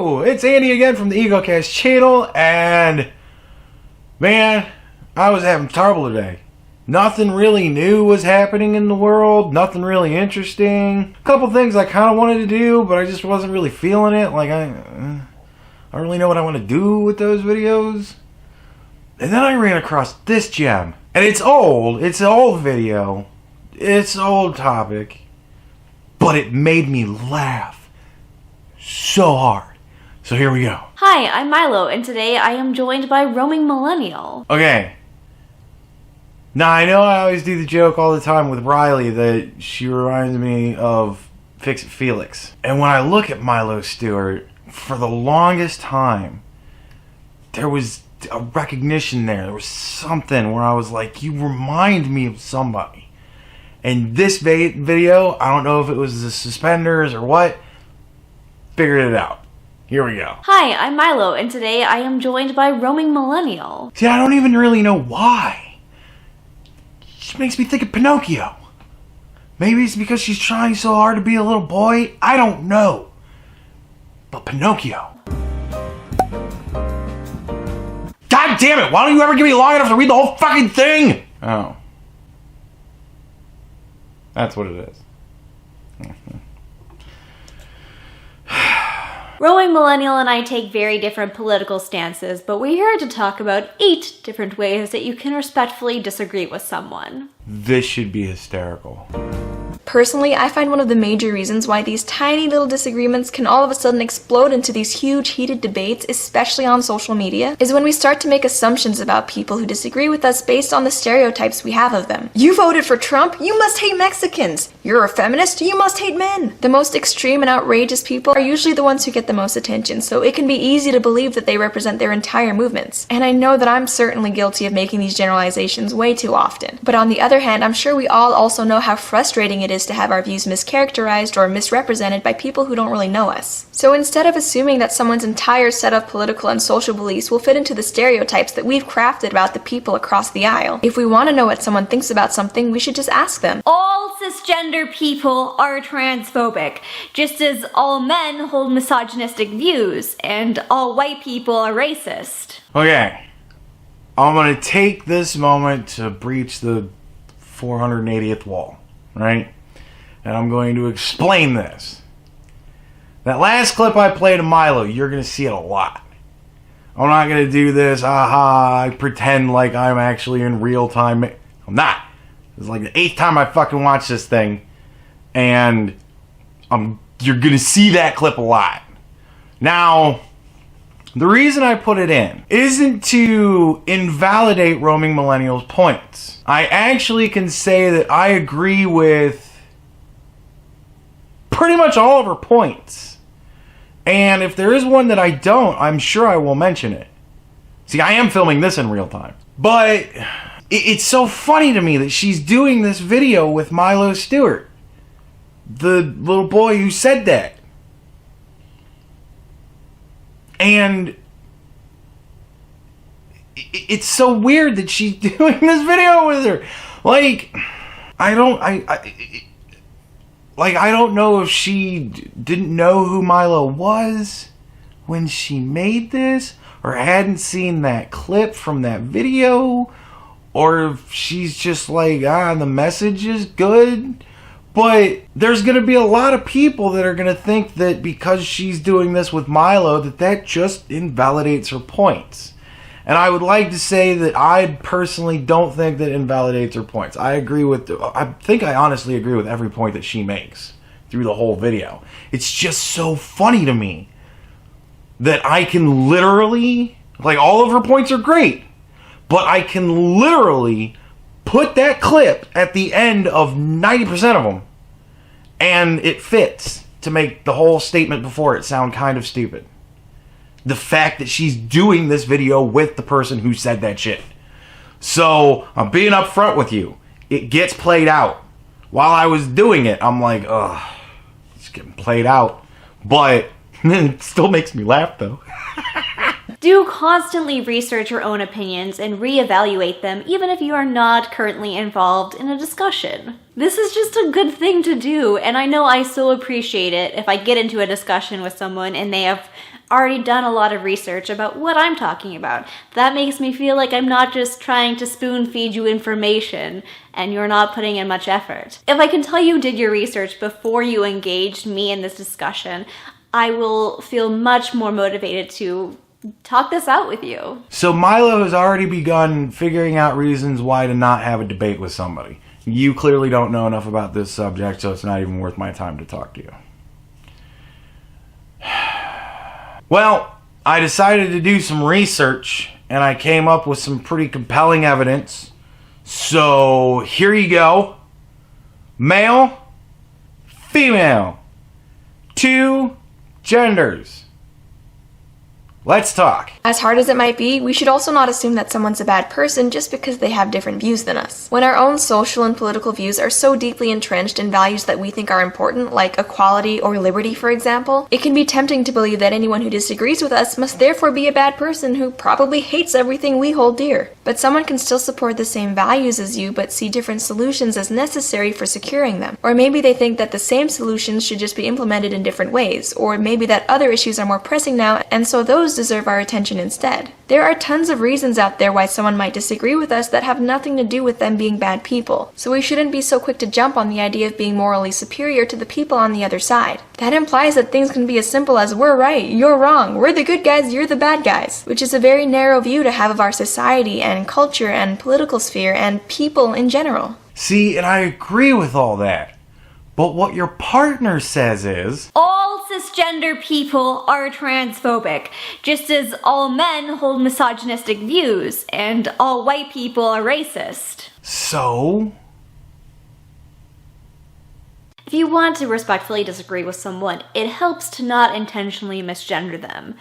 Hello! It's Andy again from the Egocast channel, and man, I was having trouble today. Nothing really new was happening in the world, nothing really interesting. A couple things I kind of wanted to do, but I just wasn't really feeling it. Like, I don't really know what I want to do with those videos. And then I ran across this gem. And it's old, it's an old video, it's an old topic, but it made me laugh so hard. So here we go. Hi, I'm Milo, and today I am joined by Roaming Millennial. Okay. Now, I know I always do the joke all the time with Riley that she reminds me of Fix-It Felix. And when I look at Milo Stewart, for the longest time, there was a recognition there. There was something where I was like, you remind me of somebody. And this video, I don't know if it was the suspenders or what, figured it out. Here we go. Hi, I'm Milo, and today I am joined by Roaming Millennial. See, I don't even really know why. It just makes me think of Pinocchio. Maybe it's because she's trying so hard to be a little boy. I don't know. But Pinocchio. God damn it! Why don't you ever give me long enough to read the whole fucking thing? Oh. That's what it is. Roaming Millennial and I take very different political stances, but we're here to talk about 8 different ways that you can respectfully disagree with someone. This should be hysterical. Personally, I find one of the major reasons why these tiny little disagreements can all of a sudden explode into these huge heated debates, especially on social media, is when we start to make assumptions about people who disagree with us based on the stereotypes we have of them. You voted for Trump, you must hate Mexicans. You're a feminist, you must hate men. The most extreme and outrageous people are usually the ones who get the most attention, so it can be easy to believe that they represent their entire movements. And I know that I'm certainly guilty of making these generalizations way too often. But on the other hand, I'm sure we all also know how frustrating it is to have our views mischaracterized or misrepresented by people who don't really know us. So instead of assuming that someone's entire set of political and social beliefs will fit into the stereotypes that we've crafted about the people across the aisle, if we want to know what someone thinks about something, we should just ask them. All cisgender people are transphobic, just as all men hold misogynistic views, and all white people are racist. Okay. I'm gonna take this moment to breach the 480th wall, right? And I'm going to explain this. That last clip I played of Milo, you're going to see it a lot. I'm not going to do this, I pretend like I'm actually in real time. I'm not. It's like the 8th time I fucking watched this thing. And you're going to see that clip a lot. Now, the reason I put it in isn't to invalidate Roaming Millennial's points. I actually can say that I agree with pretty much all of her points. And if there is one that I don't, I'm sure I will mention it. See, I am filming this in real time. But it's so funny to me that she's doing this video with Milo Stewart, the little boy who said that. And it's so weird that she's doing this video with her. Like, I don't know if she didn't know who Milo was when she made this, or hadn't seen that clip from that video, or if she's just like, the message is good. But there's going to be a lot of people that are going to think that because she's doing this with Milo, that just invalidates her points. And I would like to say that I personally don't think that invalidates her points. I think I honestly agree with every point that she makes through the whole video. It's just so funny to me that I can literally, like, all of her points are great, but I can literally put that clip at the end of 90% of them, and it fits to make the whole statement before it sound kind of stupid. The fact that she's doing this video with the person who said that shit. So, I'm being upfront with you. It gets played out. While I was doing it, I'm like, ugh, it's getting played out. But it still makes me laugh, though. Do constantly research your own opinions and reevaluate them, even if you are not currently involved in a discussion. This is just a good thing to do, and I know I so appreciate it if I get into a discussion with someone and they have already done a lot of research about what I'm talking about. That makes me feel like I'm not just trying to spoon feed you information and you're not putting in much effort. If I can tell you did your research before you engaged me in this discussion, I will feel much more motivated to talk this out with you. So Milo has already begun figuring out reasons why to not have a debate with somebody. You clearly don't know enough about this subject, so it's not even worth my time to talk to you. Well, I decided to do some research, and I came up with some pretty compelling evidence. So here you go. Male, female, 2 genders. Let's talk. As hard as it might be, we should also not assume that someone's a bad person just because they have different views than us. When our own social and political views are so deeply entrenched in values that we think are important, like equality or liberty, for example, it can be tempting to believe that anyone who disagrees with us must therefore be a bad person who probably hates everything we hold dear. But someone can still support the same values as you but see different solutions as necessary for securing them. Or maybe they think that the same solutions should just be implemented in different ways, or maybe that other issues are more pressing now and so those deserve our attention instead. There are tons of reasons out there why someone might disagree with us that have nothing to do with them being bad people, so we shouldn't be so quick to jump on the idea of being morally superior to the people on the other side. That implies that things can be as simple as we're right, you're wrong, we're the good guys, you're the bad guys, which is a very narrow view to have of our society and culture and political sphere and people in general. See, and I agree with all that. But what your partner says is, all cisgender people are transphobic, just as all men hold misogynistic views, and all white people are racist. So? If you want to respectfully disagree with someone, it helps to not intentionally misgender them.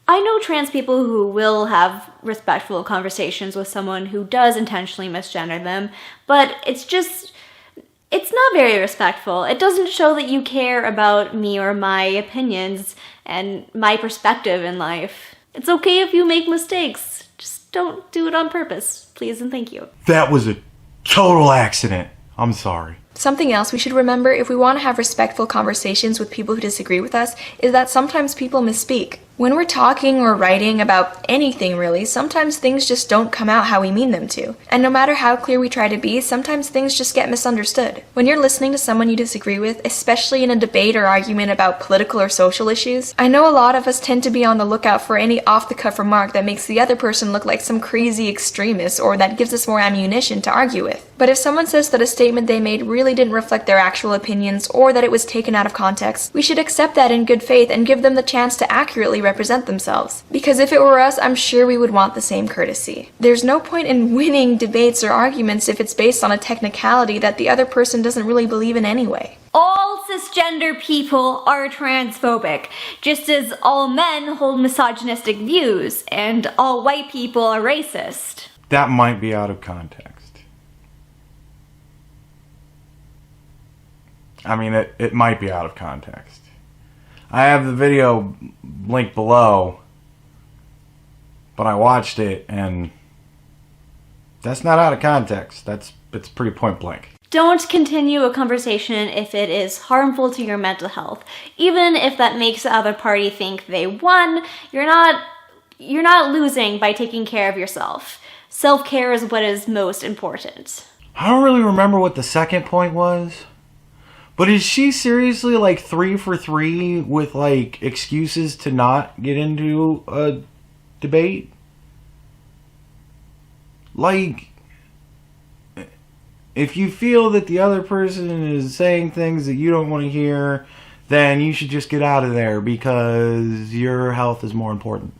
I know trans people who will have respectful conversations with someone who does intentionally misgender them, but it's not very respectful. It doesn't show that you care about me or my opinions and my perspective in life. It's okay if you make mistakes. Just don't do it on purpose, please and thank you. That was a total accident. I'm sorry. Something else we should remember if we want to have respectful conversations with people who disagree with us is that sometimes people misspeak. When we're talking or writing about anything really, sometimes things just don't come out how we mean them to. And no matter how clear we try to be, sometimes things just get misunderstood. When you're listening to someone you disagree with, especially in a debate or argument about political or social issues, I know a lot of us tend to be on the lookout for any off-the-cuff remark that makes the other person look like some crazy extremist or that gives us more ammunition to argue with. But if someone says that a statement they made really didn't reflect their actual opinions or that it was taken out of context, we should accept that in good faith and give them the chance to accurately represent themselves. Because if it were us, I'm sure we would want the same courtesy. There's no point in winning debates or arguments if it's based on a technicality that the other person doesn't really believe in anyway. All cisgender people are transphobic, just as all men hold misogynistic views, and all white people are racist. That might be out of context. I mean, it might be out of context. I have the video linked below, but I watched it, and that's not out of context. It's pretty point blank. Don't continue a conversation if it is harmful to your mental health. Even if that makes the other party think they won, you're not losing by taking care of yourself. Self-care is what is most important. I don't really remember what the second point was. But is she seriously like 3 for 3 with like excuses to not get into a debate? Like, if you feel that the other person is saying things that you don't want to hear, then you should just get out of there because your health is more important.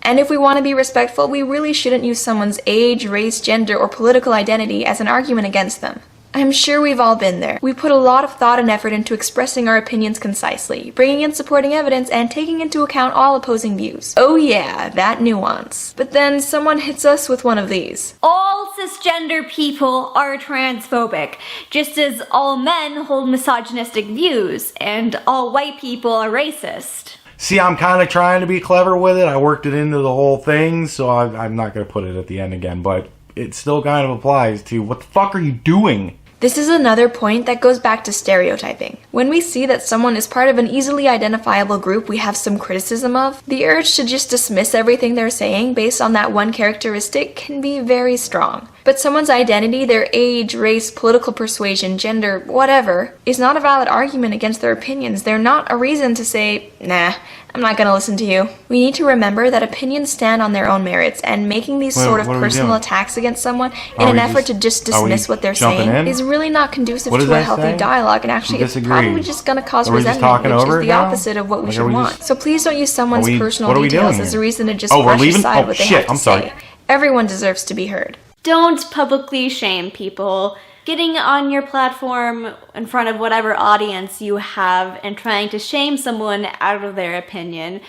And if we want to be respectful, we really shouldn't use someone's age, race, gender, or political identity as an argument against them. I'm sure we've all been there. We put a lot of thought and effort into expressing our opinions concisely, bringing in supporting evidence, and taking into account all opposing views. Oh yeah, that nuance. But then someone hits us with one of these. All cisgender people are transphobic, just as all men hold misogynistic views, and all white people are racist. See, I'm kind of trying to be clever with it. I worked it into the whole thing, so I'm not going to put it at the end again, but it still kind of applies to what the fuck are you doing? This is another point that goes back to stereotyping. When we see that someone is part of an easily identifiable group we have some criticism of, the urge to just dismiss everything they're saying based on that one characteristic can be very strong. But someone's identity, their age, race, political persuasion, gender, whatever, is not a valid argument against their opinions. They're not a reason to say, nah, I'm not gonna listen to you. We need to remember that opinions stand on their own merits, and making these sort of personal attacks against someone in an effort to just dismiss what they're saying is really not conducive to a healthy dialogue, and actually it's probably just gonna cause resentment, which is the opposite of what we should want. So please don't use someone's personal details as a reason to just brush aside what they have to say. Everyone deserves to be heard. Don't publicly shame people. Getting on your platform in front of whatever audience you have and trying to shame someone out of their opinion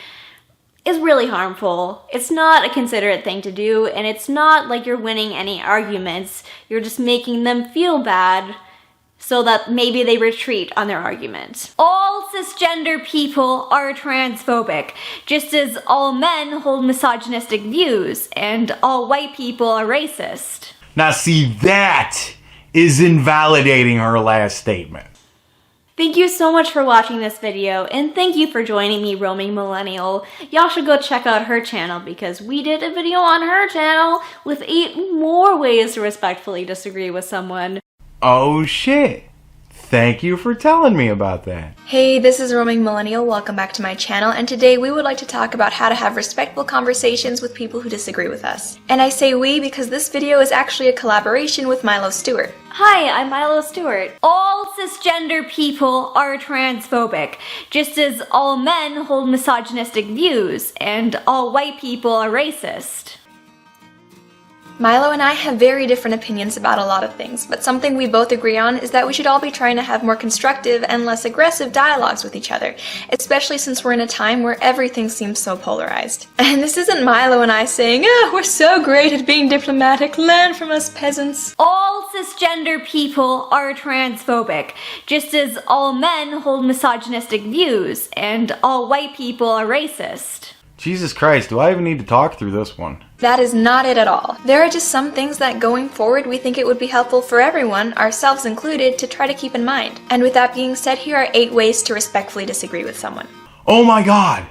is really harmful. It's not a considerate thing to do, and it's not like you're winning any arguments. You're just making them feel bad so that maybe they retreat on their argument. All cisgender people are transphobic, just as all men hold misogynistic views, and all white people are racist. Now see, that is invalidating her last statement. Thank you so much for watching this video, and thank you for joining me, Roaming Millennial. Y'all should go check out her channel because we did a video on her channel with 8 more ways to respectfully disagree with someone. Oh shit. Thank you for telling me about that. Hey, this is Roaming Millennial. Welcome back to my channel, and today we would like to talk about how to have respectful conversations with people who disagree with us. And I say we because this video is actually a collaboration with Milo Stewart. Hi, I'm Milo Stewart. All cisgender people are transphobic, just as all men hold misogynistic views, and all white people are racist. Milo and I have very different opinions about a lot of things, but something we both agree on is that we should all be trying to have more constructive and less aggressive dialogues with each other, especially since we're in a time where everything seems so polarized. And this isn't Milo and I saying, oh, we're so great at being diplomatic, learn from us peasants. All cisgender people are transphobic, just as all men hold misogynistic views, and all white people are racist. Jesus Christ, do I even need to talk through this one? That is not it at all. There are just some things that going forward we think it would be helpful for everyone, ourselves included, to try to keep in mind. And with that being said, here are 8 ways to respectfully disagree with someone. Oh my god!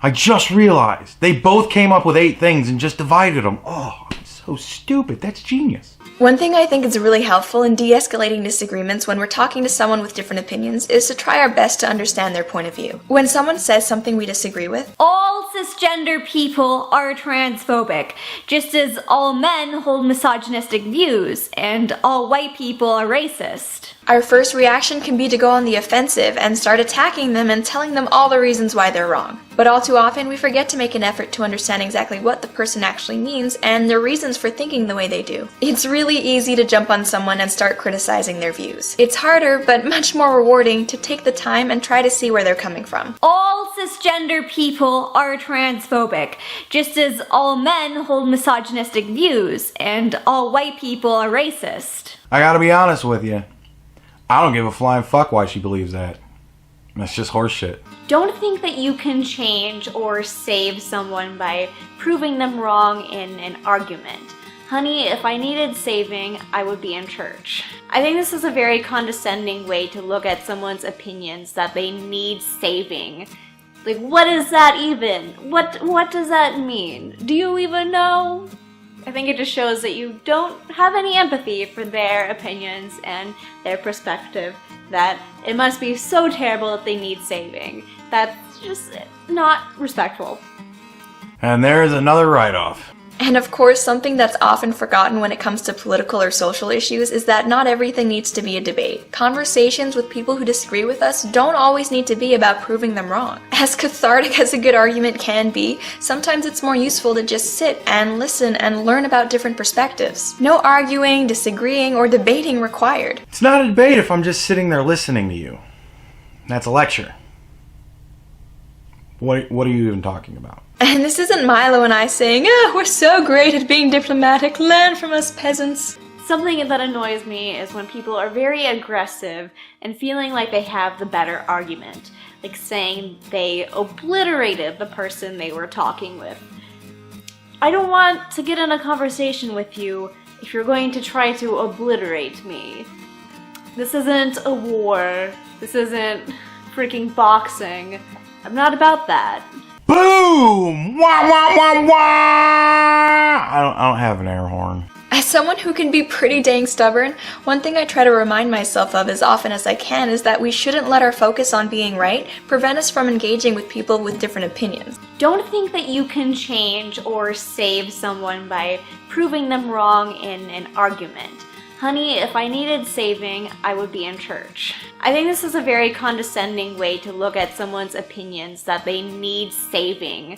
I just realized they both came up with 8 things and just divided them. Oh, I'm so stupid. That's genius. One thing I think is really helpful in de-escalating disagreements when we're talking to someone with different opinions is to try our best to understand their point of view. When someone says something we disagree with, all cisgender people are transphobic, just as all men hold misogynistic views, and all white people are racist. Our first reaction can be to go on the offensive and start attacking them and telling them all the reasons why they're wrong. But all too often, we forget to make an effort to understand exactly what the person actually means and their reasons for thinking the way they do. It's really easy to jump on someone and start criticizing their views. It's harder, but much more rewarding, to take the time and try to see where they're coming from. All cisgender people are transphobic, just as all men hold misogynistic views, and all white people are racist. I gotta be honest with you. I don't give a flying fuck why she believes that. That's just horseshit. Don't think that you can change or save someone by proving them wrong in an argument. Honey, if I needed saving, I would be in church. I think this is a very condescending way to look at someone's opinions, that they need saving. Like, what is that even? What does that mean? Do you even know? I think it just shows that you don't have any empathy for their opinions and their perspective, that it must be so terrible that they need saving. That's just not respectful. And there's another write-off. And of course, something that's often forgotten when it comes to political or social issues is that not everything needs to be a debate. Conversations with people who disagree with us don't always need to be about proving them wrong. As cathartic as a good argument can be, sometimes it's more useful to just sit and listen and learn about different perspectives. No arguing, disagreeing, or debating required. It's not a debate if I'm just sitting there listening to you. That's a lecture. What are you even talking about? And this isn't Milo and I saying, oh, we're so great at being diplomatic, learn from us peasants. Something that annoys me is when people are very aggressive and feeling like they have the better argument, like saying they obliterated the person they were talking with. I don't want to get in a conversation with you if you're going to try to obliterate me. This isn't a war. This isn't freaking boxing. I'm not about that. Boom! Wah, wah, wah, wah! I don't have an air horn. As someone who can be pretty dang stubborn, one thing I try to remind myself of as often as I can is that we shouldn't let our focus on being right prevent us from engaging with people with different opinions. Don't think that you can change or save someone by proving them wrong in an argument. Honey, if I needed saving, I would be in church. I think this is a very condescending way to look at someone's opinions, that they need saving.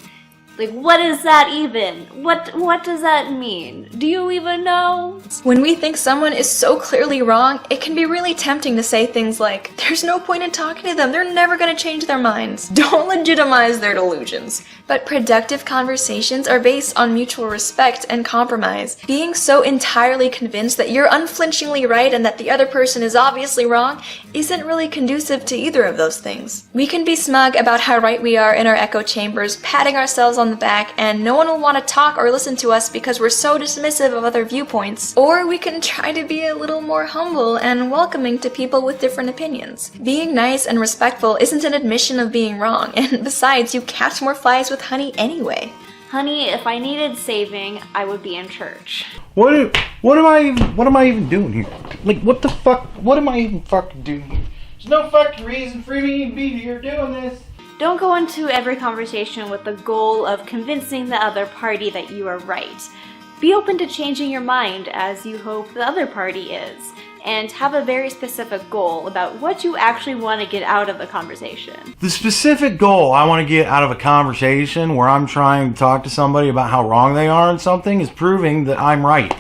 Like, what is that even? What does that mean? Do you even know? When we think someone is so clearly wrong, it can be really tempting to say things like, there's no point in talking to them, they're never gonna change their minds. Don't legitimize their delusions. But productive conversations are based on mutual respect and compromise. Being so entirely convinced that you're unflinchingly right and that the other person is obviously wrong isn't really conducive to either of those things. We can be smug about how right we are in our echo chambers, patting ourselves on the back, and no one will want to talk or listen to us because we're so dismissive of other viewpoints. Or we can try to be a little more humble and welcoming to people with different opinions. Being nice and respectful isn't an admission of being wrong, and besides, you catch more flies with honey anyway. Honey, if I needed saving, I would be in church. What am I even doing here? Like, what the fuck? What am I even fucking doing here? There's no fucking reason for me to be here doing this. Don't go into every conversation with the goal of convincing the other party that you are right. Be open to changing your mind as you hope the other party is, and have a very specific goal about what you actually want to get out of the conversation. The specific goal I want to get out of a conversation where I'm trying to talk to somebody about how wrong they are in something is proving that I'm right.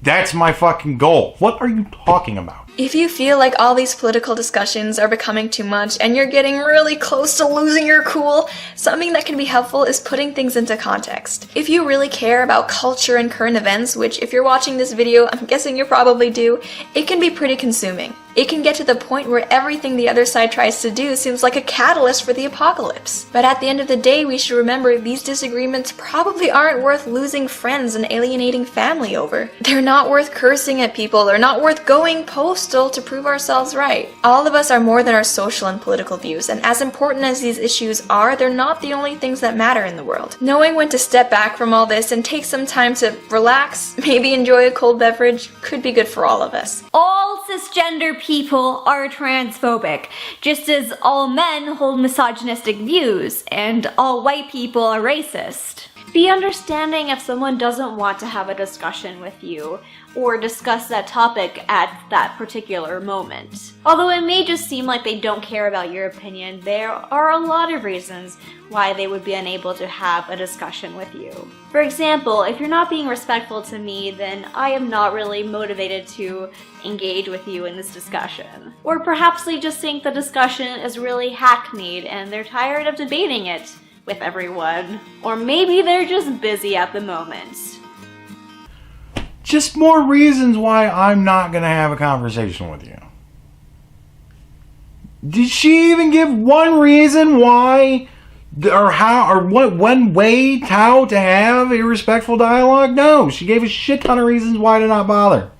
That's my fucking goal. What are you talking about? If you feel like all these political discussions are becoming too much and you're getting really close to losing your cool, something that can be helpful is putting things into context. If you really care about culture and current events, which if you're watching this video, I'm guessing you probably do, it can be pretty consuming. It can get to the point where everything the other side tries to do seems like a catalyst for the apocalypse. But at the end of the day, we should remember these disagreements probably aren't worth losing friends and alienating family over. They're not worth cursing at people, they're not worth going postal to prove ourselves right. All of us are more than our social and political views, and as important as these issues are, they're not the only things that matter in the world. Knowing when to step back from all this and take some time to relax, maybe enjoy a cold beverage, could be good for all of us. All cisgender people are transphobic, just as all men hold misogynistic views, and all white people are racist. Be understanding if someone doesn't want to have a discussion with you, or discuss that topic at that particular moment. Although it may just seem like they don't care about your opinion, there are a lot of reasons why they would be unable to have a discussion with you. For example, if you're not being respectful to me, then I am not really motivated to engage with you in this discussion. Or perhaps they just think the discussion is really hackneyed and they're tired of debating it with everyone. Or maybe they're just busy at the moment. Just more reasons why I'm not going to have a conversation with you. Did she even give one reason why, or how, or what, one way, how to have a respectful dialogue? No, she gave a shit ton of reasons why to not bother.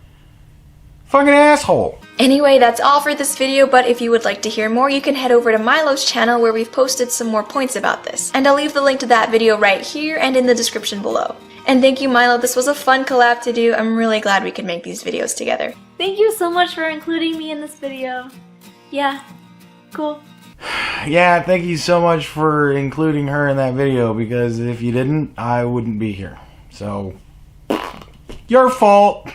Fucking asshole. Anyway, that's all for this video, but if you would like to hear more, you can head over to Milo's channel where we've posted some more points about this. And I'll leave the link to that video right here and in the description below. And thank you, Milo, this was a fun collab to do. I'm really glad we could make these videos together. Thank you so much for including me in this video. Yeah, cool. Yeah, thank you so much for including her in that video, because if you didn't, I wouldn't be here. So, your fault.